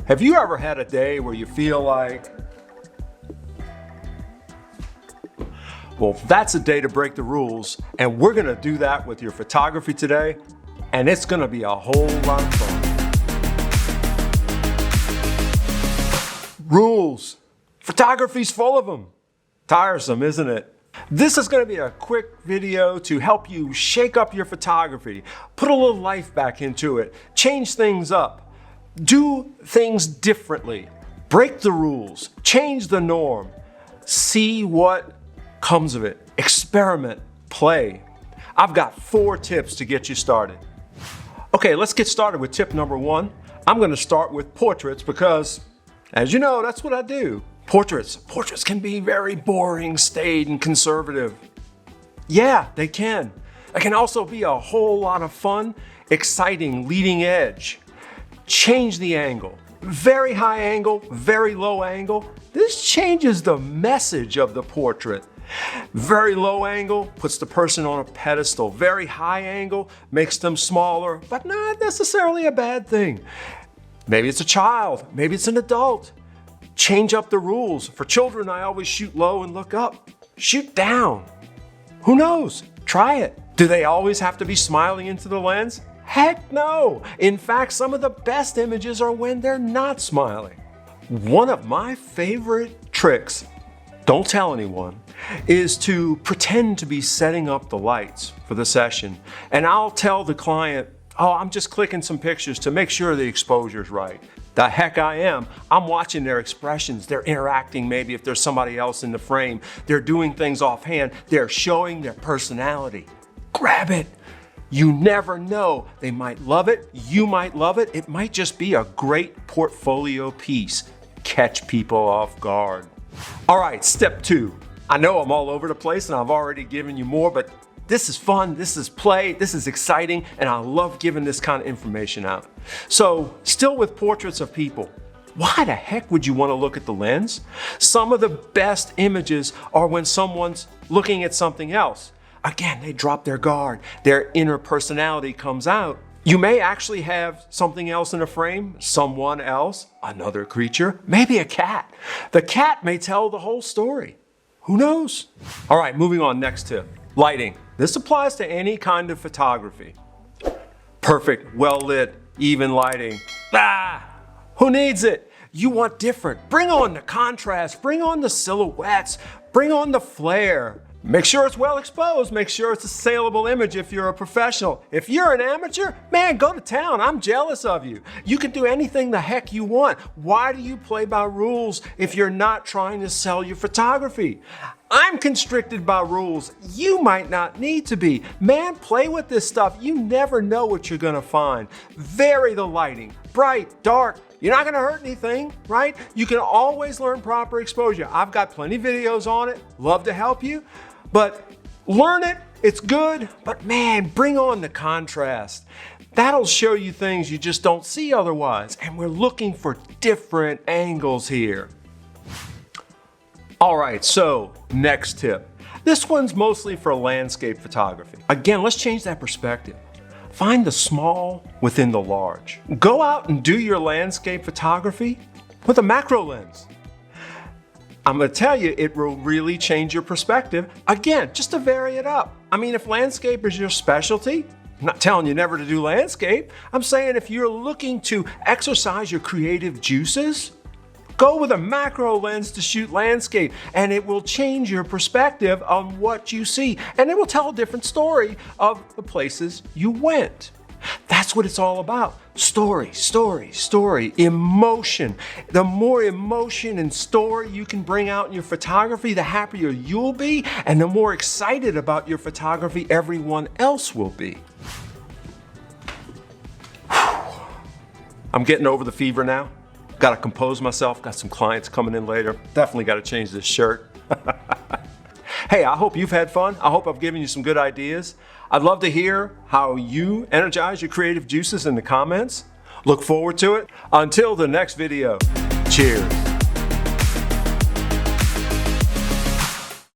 Have you ever had a day where you feel like, well, that's a day to break the rules, and we're gonna do that with your photography today, and it's gonna be a whole lot of fun. Rules. Photography's full of them. Tiresome, isn't it? This is gonna be a quick video to help you shake up your photography, put a little life back into it, change things up. Do things differently, break the rules, change the norm, see what comes of it, experiment, play. I've got 4 tips to get you started. Okay, let's get started with tip number 1. I'm gonna start with portraits because, as you know, that's what I do. Portraits can be very boring, staid, and conservative. Yeah, they can. It can also be a whole lot of fun, exciting, leading edge. Change the angle. Very high angle, very low angle. This changes the message of the portrait. Very low angle puts the person on a pedestal. Very high angle makes them smaller, but not necessarily a bad thing. Maybe it's a child, maybe it's an adult. Change up the rules. For children, I always shoot low and look up. Shoot down. Who knows? Try it. Do they always have to be smiling into the lens? Heck no! In fact, some of the best images are when they're not smiling. One of my favorite tricks, don't tell anyone, is to pretend to be setting up the lights for the session. And I'll tell the client, oh, I'm just clicking some pictures to make sure the exposure's right. The heck I am. I'm watching their expressions. They're interacting maybe if there's somebody else in the frame. They're doing things offhand. They're showing their personality. Grab it. You never know. They might love it. You might love it. It might just be a great portfolio piece. Catch people off guard. All right, step 2. I know I'm all over the place and I've already given you more, but this is fun, this is play, this is exciting, and I love giving this kind of information out. So, still with portraits of people, why the heck would you want to look at the lens? Some of the best images are when someone's looking at something else. Again, they drop their guard, their inner personality comes out. You may actually have something else in a frame, someone else, another creature, maybe a cat. The cat may tell the whole story. Who knows? All right, moving on, next tip. Lighting. This applies to any kind of photography. Perfect, well-lit, even lighting. Who needs it? You want different. Bring on the contrast, bring on the silhouettes, bring on the flare. Make sure it's well exposed. Make sure it's a saleable image if you're a professional. If you're an amateur, man, go to town. I'm jealous of you. You can do anything the heck you want. Why do you play by rules if you're not trying to sell your photography? I'm constricted by rules. You might not need to be. Man, play with this stuff. You never know what you're gonna find. Vary the lighting. Bright, dark. You're not gonna hurt anything, right? You can always learn proper exposure. I've got plenty of videos on it. Love to help you. But learn it, it's good, but man, bring on the contrast. That'll show you things you just don't see otherwise. And we're looking for different angles here. All right, so next tip. This one's mostly for landscape photography. Again, let's change that perspective. Find the small within the large. Go out and do your landscape photography with a macro lens. I'm gonna tell you, it will really change your perspective. Again, just to vary it up. I mean, if landscape is your specialty, I'm not telling you never to do landscape. I'm saying if you're looking to exercise your creative juices, go with a macro lens to shoot landscape, and it will change your perspective on what you see. And it will tell a different story of the places you went. That's what it's all about. Story, story, story, emotion. The more emotion and story you can bring out in your photography, the happier you'll be, and the more excited about your photography everyone else will be. I'm getting over the fever now. Got to compose myself, got some clients coming in later. Definitely got to change this shirt. Hey, I hope you've had fun. I hope I've given you some good ideas. I'd love to hear how you energize your creative juices in the comments. Look forward to it. Until the next video, cheers.